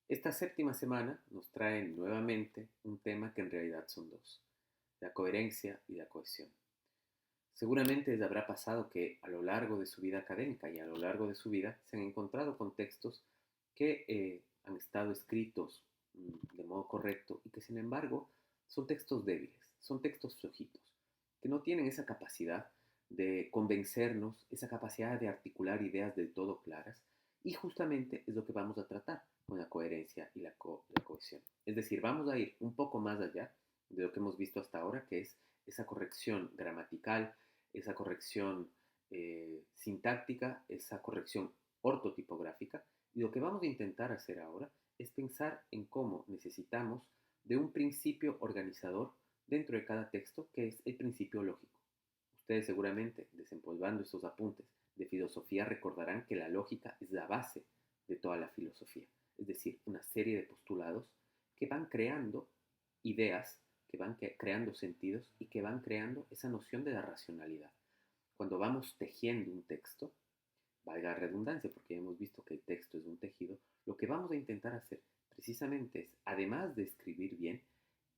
Esta séptima semana nos trae nuevamente un tema que en realidad son dos, la coherencia y la cohesión. Seguramente les habrá pasado que a lo largo de su vida académica y a lo largo de su vida se han encontrado con textos que han estado escritos de modo correcto y que sin embargo son textos débiles, son textos flojitos, que no tienen esa capacidad de convencernos, esa capacidad de articular ideas del todo claras, y justamente es lo que vamos a tratar con la coherencia y la cohesión. Es decir, vamos a ir un poco más allá de lo que hemos visto hasta ahora, que es esa corrección gramatical, esa corrección sintáctica, esa corrección ortotipográfica. Y lo que vamos a intentar hacer ahora es pensar en cómo necesitamos de un principio organizador dentro de cada texto, que es el principio lógico. Ustedes seguramente, desempolvando estos apuntes de filosofía, recordarán que la lógica es la base de toda la filosofía. Es decir, una serie de postulados que van creando ideas, que van creando sentidos y que van creando esa noción de la racionalidad. Cuando vamos tejiendo un texto, valga la redundancia, porque ya hemos visto que el texto es un tejido, lo que vamos a intentar hacer precisamente es, además de escribir bien,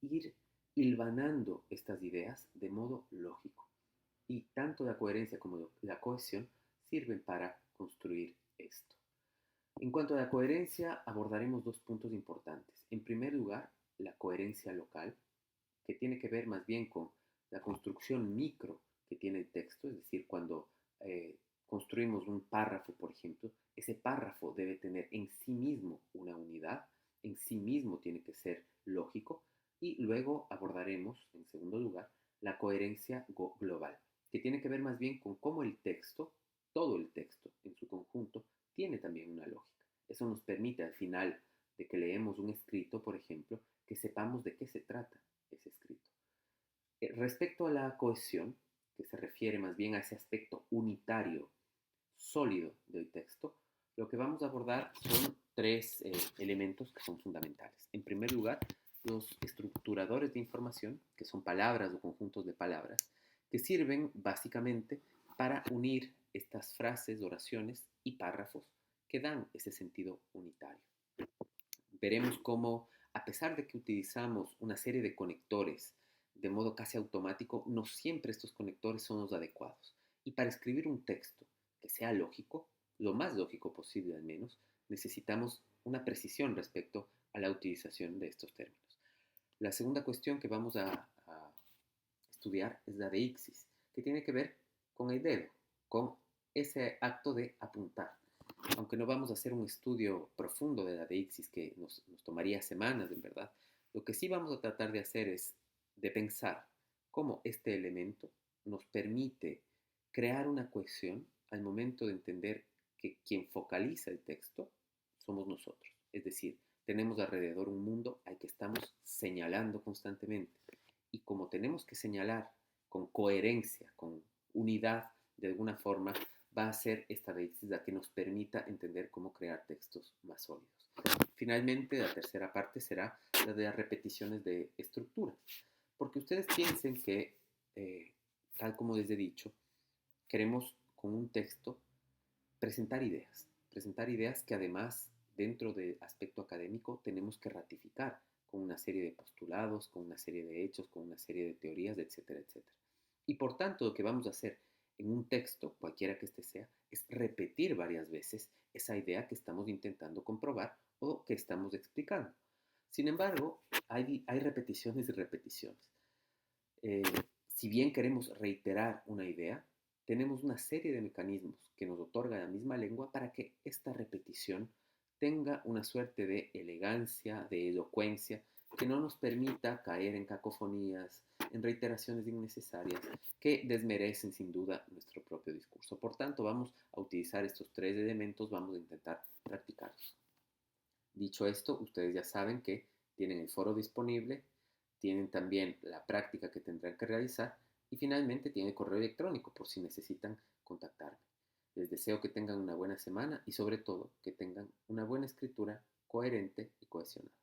ir hilvanando estas ideas de modo lógico. Y tanto la coherencia como la cohesión sirven para construir esto. En cuanto a la coherencia, abordaremos dos puntos importantes. En primer lugar, la coherencia local, que tiene que ver más bien con la construcción micro que tiene el texto, es decir, cuando construimos un párrafo, por ejemplo, ese párrafo debe tener en sí mismo una unidad, en sí mismo tiene que ser lógico, y luego abordaremos, en segundo lugar, la coherencia global, que tiene que ver más bien con cómo el texto, todo el texto en su conjunto, tiene también una lógica. Eso nos permite al final de que leemos un escrito, por ejemplo, que sepamos de qué se trata ese escrito. Respecto a la cohesión, que se refiere más bien a ese aspecto unitario, sólido del texto, lo que vamos a abordar son tres elementos que son fundamentales. En primer lugar, los estructuradores de información, que son palabras o conjuntos de palabras, que sirven básicamente para unir estas frases, oraciones y párrafos que dan ese sentido unitario. Veremos cómo, a pesar de que utilizamos una serie de conectores de modo casi automático, no siempre estos conectores son los adecuados. Y para escribir un texto que sea lógico, lo más lógico posible al menos, necesitamos una precisión respecto a la utilización de estos términos. La segunda cuestión que vamos a estudiar es la de ixis, que tiene que ver con el dedo, con ese acto de apuntar. Aunque no vamos a hacer un estudio profundo de la deixis que nos tomaría semanas, en verdad, lo que sí vamos a tratar de hacer es de pensar cómo este elemento nos permite crear una cohesión al momento de entender que quien focaliza el texto somos nosotros. Es decir, tenemos alrededor un mundo al que estamos señalando constantemente. Y como tenemos que señalar con coherencia, con unidad, de alguna forma, va a ser esta deixis la que nos permita entender cómo crear textos más sólidos. Finalmente, la tercera parte será la de las repeticiones de estructura, porque ustedes piensen que, tal como les he dicho, queremos con un texto presentar ideas que además dentro del aspecto académico tenemos que ratificar con una serie de postulados, con una serie de hechos, con una serie de teorías, etcétera, etcétera. Y por tanto, lo que vamos a hacer en un texto, cualquiera que este sea, es repetir varias veces esa idea que estamos intentando comprobar o que estamos explicando. Sin embargo, hay repeticiones y repeticiones. Eh, si bien queremos reiterar una idea, tenemos una serie de mecanismos que nos otorga la misma lengua para que esta repetición tenga una suerte de elegancia, de elocuencia, que no nos permita caer en cacofonías, en reiteraciones innecesarias, que desmerecen sin duda nuestro propio discurso. Por tanto, vamos a utilizar estos tres elementos, vamos a intentar practicarlos. Dicho esto, ustedes ya saben que tienen el foro disponible, tienen también la práctica que tendrán que realizar y finalmente tienen el correo electrónico por si necesitan contactarme. Les deseo que tengan una buena semana y sobre todo que tengan una buena escritura coherente y cohesionada.